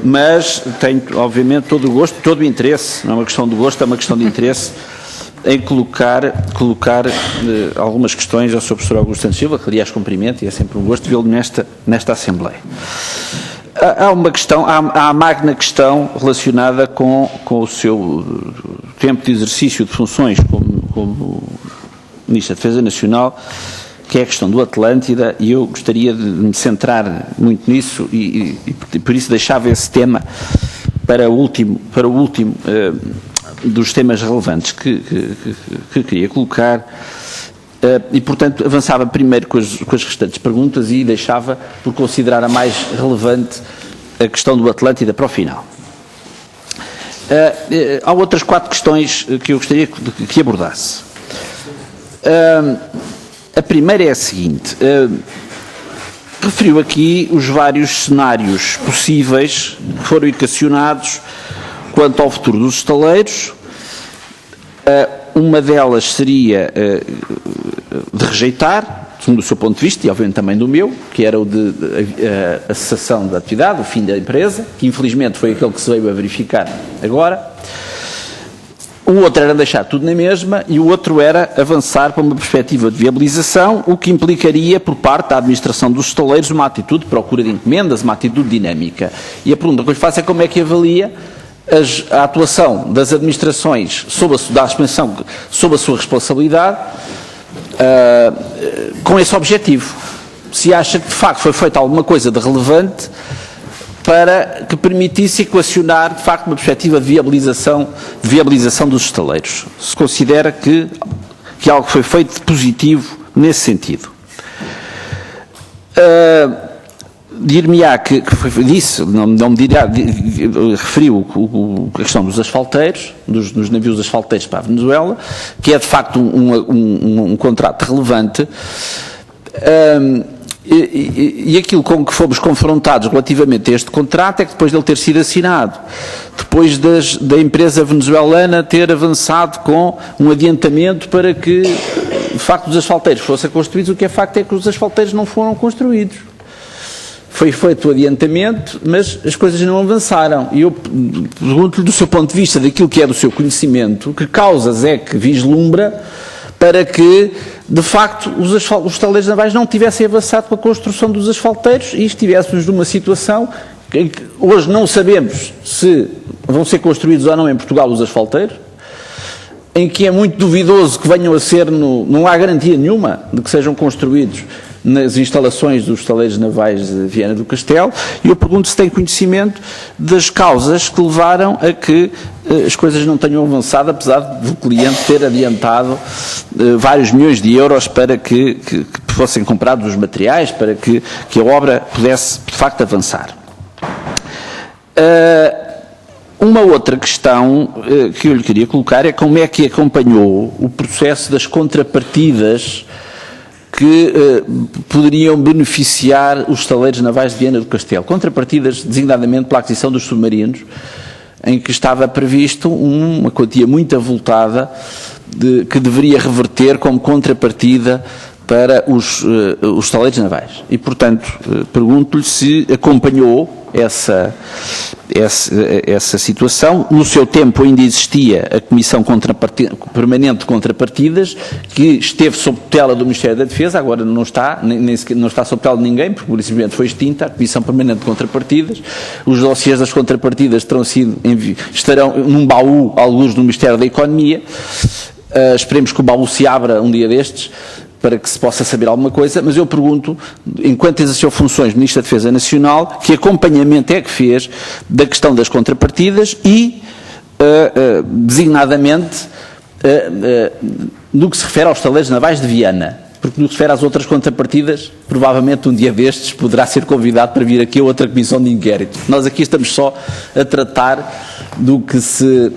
mas tenho, obviamente, todo o gosto, todo o interesse, não é uma questão de gosto, é uma questão de interesse, em colocar algumas questões ao Sr. Professor Augusto Santos Silva, que aliás cumprimento, e é sempre um gosto vê-lo nesta Assembleia. Há uma questão, há a magna questão relacionada com o seu tempo de exercício de funções como Ministro da Defesa Nacional, que é a questão do Atlântida, e eu gostaria de me centrar muito nisso e por isso deixava esse tema para o último dos temas relevantes que queria colocar e, portanto, avançava primeiro com as restantes perguntas e deixava por considerar a mais relevante a questão do Atlântida para o final. Há outras 4 questões que eu gostaria que abordasse. A primeira é a seguinte, referiu aqui os vários cenários possíveis que foram equacionados quanto ao futuro dos estaleiros. Uma delas seria de rejeitar, segundo o seu ponto de vista, e obviamente também do meu, que era o de a cessação da atividade, o fim da empresa, que infelizmente foi aquele que se veio a verificar agora. O outro era deixar tudo na mesma e o outro era avançar para uma perspectiva de viabilização, o que implicaria por parte da administração dos estaleiros uma atitude de procura de encomendas, uma atitude dinâmica. E a pergunta que eu lhe faço é como é que avalia a atuação das administrações sob a sua responsabilidade com esse objetivo. Se acha que de facto foi feita alguma coisa de relevante para que permitisse equacionar, de facto, uma perspectiva de viabilização dos estaleiros. Se considera que algo foi feito de positivo nesse sentido. Dir-me-á que disse, não me dirá, referiu a questão dos asfalteiros, dos navios asfalteiros para a Venezuela, que é de facto um contrato relevante. E aquilo com que fomos confrontados relativamente a este contrato é que depois dele ter sido assinado, depois da empresa venezuelana ter avançado com um adiantamento para que, de facto, os asfalteiros fossem construídos, o que é facto é que os asfalteiros não foram construídos. Foi feito o adiantamento, mas as coisas não avançaram. E eu pergunto-lhe, do seu ponto de vista, daquilo que é do seu conhecimento, que causas é que vislumbra para que, de facto, os estaleiros navais não tivessem avançado com a construção dos asfalteiros e estivéssemos numa situação em que hoje não sabemos se vão ser construídos ou não em Portugal os asfalteiros, em que é muito duvidoso que venham a ser, não há garantia nenhuma de que sejam construídos nas instalações dos estaleiros navais de Viana do Castelo, e eu pergunto se tem conhecimento das causas que levaram a que as coisas não tenham avançado, apesar do cliente ter adiantado vários milhões de euros para que fossem comprados os materiais, para que a obra pudesse, de facto, avançar. Uma outra questão que eu lhe queria colocar é como é que acompanhou o processo das contrapartidas que poderiam beneficiar os estaleiros navais de Viana do Castelo. Contrapartidas, designadamente, pela aquisição dos submarinos, em que estava previsto uma quantia muito avultada que deveria reverter como contrapartida para os estaleiros navais. E, portanto, pergunto-lhe se acompanhou essa situação. No seu tempo ainda existia a Comissão Permanente de Contrapartidas, que esteve sob tutela do Ministério da Defesa, agora não está, nem sequer, não está sob tutela de ninguém, porque simplesmente foi extinta a Comissão Permanente de Contrapartidas. Os dossiês das contrapartidas estarão num baú, alguns no Ministério da Economia. Esperemos que o baú se abra um dia destes, para que se possa saber alguma coisa, mas eu pergunto, enquanto exerceu funções de Ministro da Defesa Nacional, que acompanhamento é que fez da questão das contrapartidas e, designadamente, no que se refere aos estaleiros navais de Viana, porque no que se refere às outras contrapartidas, provavelmente um dia destes poderá ser convidado para vir aqui a outra comissão de inquérito. Nós aqui estamos só a tratar do que se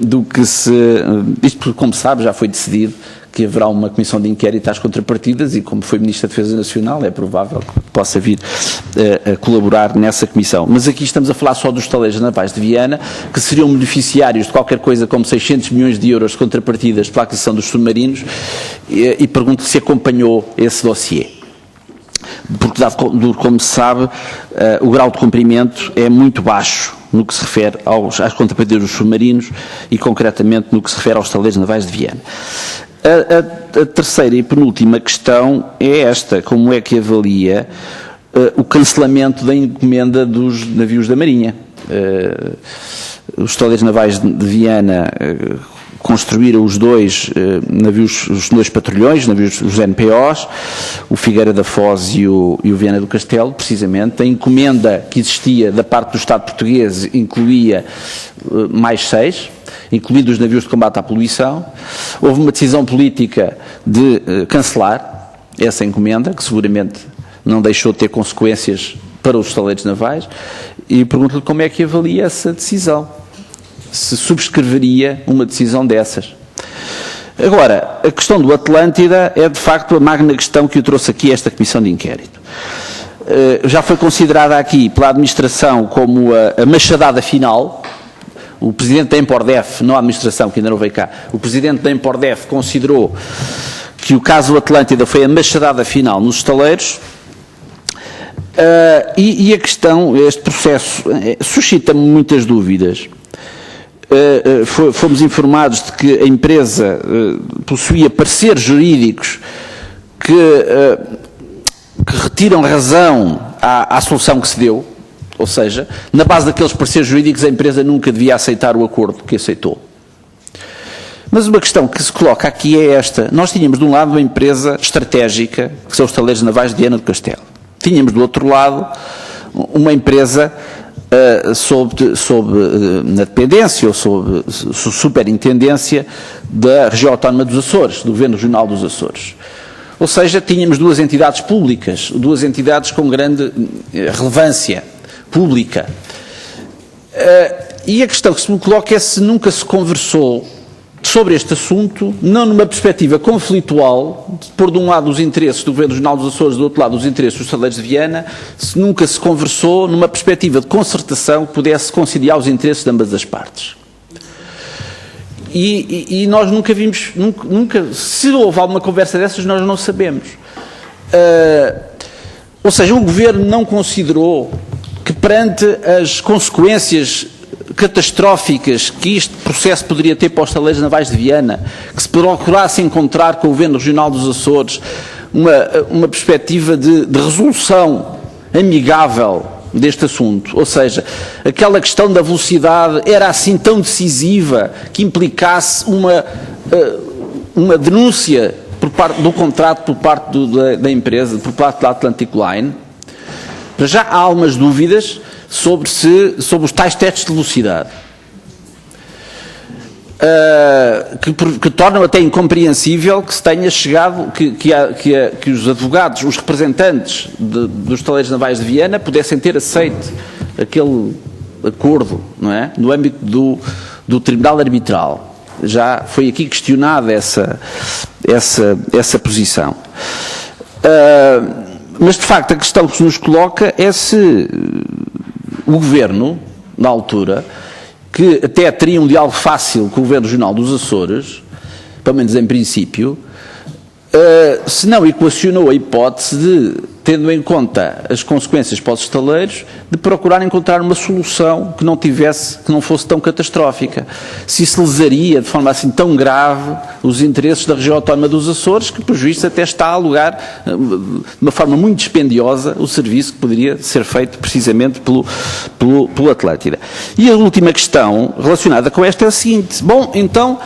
isto, como sabe, já foi decidido que haverá uma comissão de inquérito às contrapartidas e, como foi Ministro da Defesa Nacional, é provável que possa vir a colaborar nessa comissão. Mas aqui estamos a falar só dos estaleiros navais de Viana, que seriam beneficiários de qualquer coisa como 600 milhões de euros de contrapartidas pela aquisição dos submarinos, e pergunto se acompanhou esse dossiê. Porque, como se sabe, o grau de cumprimento é muito baixo no que se refere às contrapartidas dos submarinos e, concretamente, no que se refere aos estaleiros navais de Viana. A terceira e penúltima questão é esta: como é que avalia o cancelamento da encomenda dos navios da Marinha? Os estaleiros navais de Viana construíram os dois navios, os dois patrulhões, os NPOs, o Figueira da Foz e o Viana do Castelo, precisamente. A encomenda que existia da parte do Estado português incluía mais 6, incluindo os navios de combate à poluição. Houve uma decisão política de cancelar essa encomenda, que seguramente não deixou de ter consequências para os estaleiros navais, e pergunto-lhe como é que avalia essa decisão, se subscreveria uma decisão dessas. Agora, a questão do Atlântida é de facto a magna questão que eu trouxe aqui a esta comissão de inquérito. Já foi considerada aqui pela administração como a machadada final. O presidente da Empordef, não a administração, que ainda não veio cá, o presidente da Empordef considerou que o caso Atlântida foi a machadada final nos estaleiros. E a questão, este processo, suscita-me muitas dúvidas. Fomos informados de que a empresa possuía pareceres jurídicos que retiram razão à solução que se deu, ou seja, na base daqueles pareceres jurídicos a empresa nunca devia aceitar o acordo que aceitou. Mas uma questão que se coloca aqui é esta: nós tínhamos de um lado uma empresa estratégica, que são os estaleiros navais de Viana do Castelo. Tínhamos do outro lado uma empresa na dependência ou sob superintendência da região autónoma dos Açores, do Governo Regional dos Açores. Ou seja, tínhamos duas entidades públicas, duas entidades com grande relevância pública. E a questão que se me coloca é se nunca se conversou sobre este assunto, não numa perspectiva conflitual, de pôr de um lado os interesses do Governo Regional dos Açores, do outro lado os interesses dos estaleiros de Viana, se nunca se conversou numa perspectiva de concertação que pudesse conciliar os interesses de ambas as partes. E nós nunca vimos, se houve alguma conversa dessas, nós não sabemos. Ou seja, o Governo não considerou que, perante as consequências catastróficas que este processo poderia ter para os estaleiros navais de Viana, que se procurasse encontrar com o Governo Regional dos Açores uma perspectiva de resolução amigável deste assunto, ou seja, aquela questão da velocidade era assim tão decisiva que implicasse uma denúncia do contrato por parte da empresa, por parte da Atlantic Line. Já há algumas dúvidas sobre os tais testes de velocidade, que tornam até incompreensível que se tenha chegado, que os advogados, os representantes dos estaleiros navais de Viana pudessem ter aceito aquele acordo, não é? No âmbito do Tribunal Arbitral. Já foi aqui questionada essa posição. Mas, de facto, a questão que se nos coloca é se o Governo, na altura, que até teria um diálogo fácil com o Governo Regional dos Açores, pelo menos em princípio, se não equacionou a hipótese de, tendo em conta as consequências para os estaleiros, de procurar encontrar uma solução que não fosse tão catastrófica. Se isso lesaria de forma assim tão grave os interesses da região autónoma dos Açores, que por juízo até está a alugar de uma forma muito dispendiosa o serviço que poderia ser feito precisamente pelo Atlântida. E a última questão relacionada com esta é a seguinte: bom, então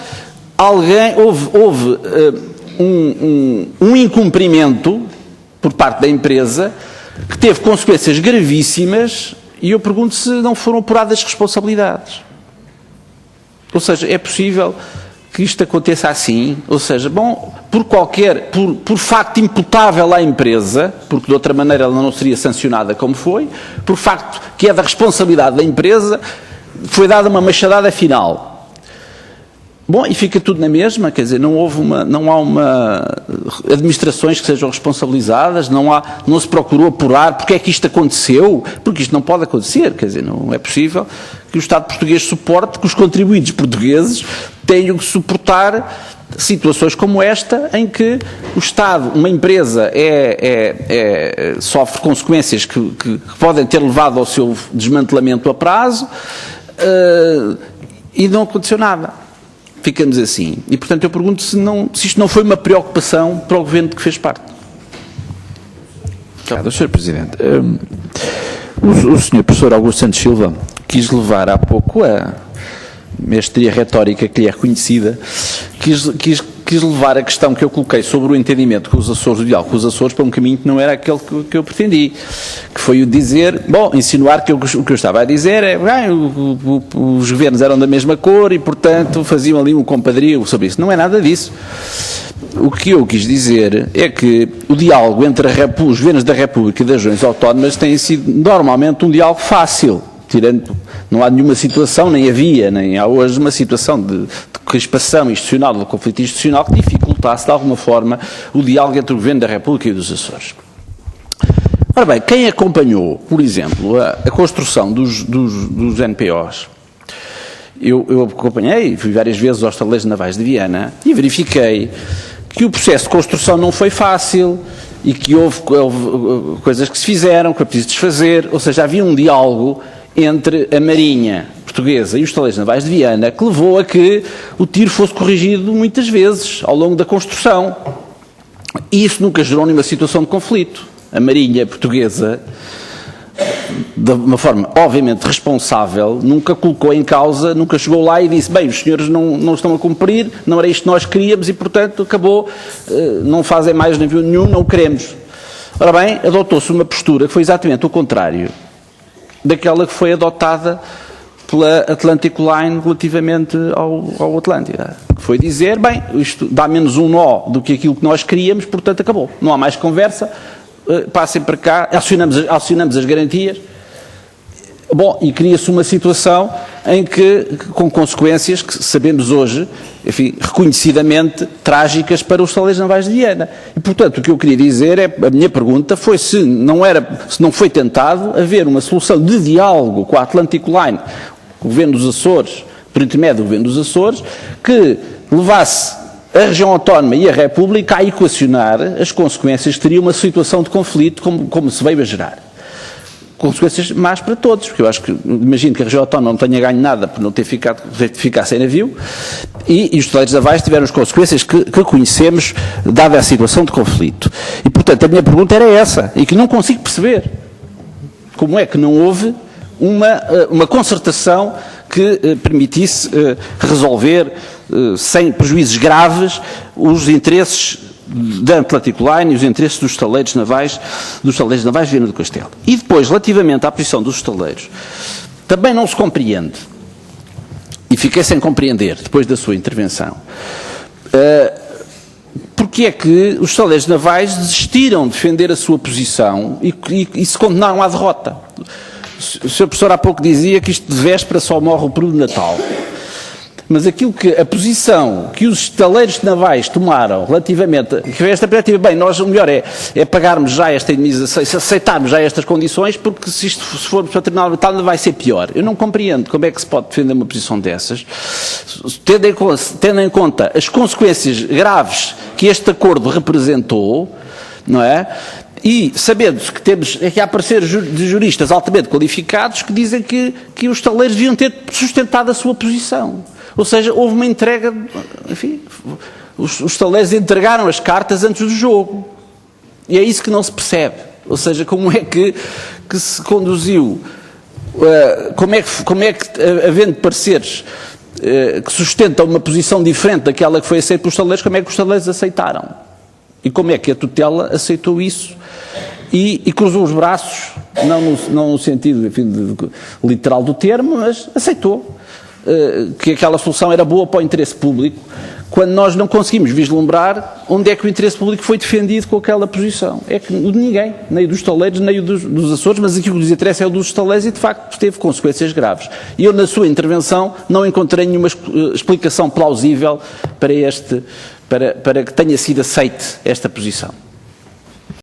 houve um incumprimento por parte da empresa que teve consequências gravíssimas, e eu pergunto se não foram apuradas responsabilidades. Ou seja, é possível que isto aconteça assim? Ou seja, bom, por facto imputável à empresa, porque de outra maneira ela não seria sancionada como foi, por facto que é da responsabilidade da empresa, foi dada uma machadada final. Bom, e fica tudo na mesma, quer dizer, não há administrações que sejam responsabilizadas, não se procurou apurar porque é que isto aconteceu, porque isto não pode acontecer, quer dizer, não é possível que o Estado português suporte, que os contribuintes portugueses tenham que suportar situações como esta, em que o Estado, uma empresa, sofre consequências que podem ter levado ao seu desmantelamento a prazo, e não aconteceu nada. Ficamos assim. E, portanto, eu pergunto se isto não foi uma preocupação para o Governo de que fez parte. Obrigado, Sr. Presidente. O Sr. Professor Augusto Santos Silva quis levar há pouco a mestria retórica que lhe é conhecida, quis levar a questão que eu coloquei sobre o entendimento com os Açores, o diálogo com os Açores, para um caminho que não era aquele que eu pretendi, que foi o dizer, insinuar que o que eu estava a dizer é, os governos eram da mesma cor e, portanto, faziam ali um compadrio sobre isso. Não é nada disso. O que eu quis dizer é que o diálogo entre os governos da República e das regiões autónomas tem sido normalmente um diálogo fácil, não há nenhuma situação, nem há hoje uma situação de crispação institucional, de conflito institucional que dificultasse de alguma forma o diálogo entre o Governo da República e dos Açores. Ora bem, quem acompanhou, por exemplo, a construção dos NPOs, eu acompanhei, fui várias vezes aos estaleiros navais de Viana e verifiquei que o processo de construção não foi fácil e que houve coisas que se fizeram, que é preciso desfazer, ou seja, havia um diálogo entre a Marinha Portuguesa e os estaleiros navais de Viana que levou a que o tiro fosse corrigido muitas vezes ao longo da construção. E isso nunca gerou nenhuma situação de conflito. A Marinha Portuguesa, de uma forma obviamente responsável, nunca colocou em causa, nunca chegou lá e disse, bem, os senhores não estão a cumprir, não era isto que nós queríamos e, portanto, acabou, não fazem mais navio nenhum, não o queremos. Ora bem, adotou-se uma postura que foi exatamente o contrário daquela que foi adotada pela Atlantic Line relativamente ao Atlântida. Que foi dizer, bem, isto dá menos um nó do que aquilo que nós queríamos, portanto acabou. Não há mais conversa, passem para cá, acionamos as garantias. Bom, e cria-se uma situação em com consequências que sabemos hoje, enfim, reconhecidamente trágicas para os estaleiros navais de Viana. E, portanto, o que eu queria dizer a minha pergunta foi se não foi tentado haver uma solução de diálogo com a Atlantic Line, o Governo dos Açores, por intermédio do Governo dos Açores, que levasse a região autónoma e a República a equacionar as consequências que teria uma situação de conflito como se veio a gerar. Consequências más para todos, porque eu acho que, imagino que a região autónoma não tenha ganho nada por não ter ficado sem navio, e os estaleiros navais tiveram as consequências que conhecemos, dada a situação de conflito. E, portanto, a minha pergunta era essa, e que não consigo perceber. Como é que não houve uma concertação que permitisse resolver, sem prejuízos graves, os interesses da Atlantic Line e os interesses dos estaleiros navais de Viana do Castelo. E depois, relativamente à posição dos estaleiros, também não se compreende, e fiquei sem compreender depois da sua intervenção, porque é que os estaleiros navais desistiram de defender a sua posição e se condenaram à derrota. O Sr. Professor há pouco dizia que isto de véspera só morre o peru de Natal. Mas a posição que os estaleiros navais tomaram relativamente, que esta perspectiva, bem, o melhor é pagarmos já esta indemnização, aceitarmos já estas condições, porque se formos para o Tribunal Arbitral vai ser pior. Eu não compreendo como é que se pode defender uma posição dessas, tendo em conta as consequências graves que este acordo representou, não é? E sabendo que temos aqui a aparecer de juristas altamente qualificados que dizem que os estaleiros deviam ter sustentado a sua posição. Ou seja, houve uma entrega, enfim, os estaleiros entregaram as cartas antes do jogo. E é isso que não se percebe. Ou seja, como é que se conduziu, como é que havendo pareceres que sustentam uma posição diferente daquela que foi aceita pelos estaleiros, como é que os estaleiros aceitaram? E como é que a tutela aceitou isso e cruzou os braços, não no sentido, enfim, literal do termo, mas aceitou que aquela solução era boa para o interesse público, quando nós não conseguimos vislumbrar onde é que o interesse público foi defendido com aquela posição. É que o de ninguém, nem o dos estaleiros, nem o dos Açores, mas aquilo que nos interessa é o dos estaleiros e, de facto, teve consequências graves. E eu, na sua intervenção, não encontrei nenhuma explicação plausível para que tenha sido aceite esta posição.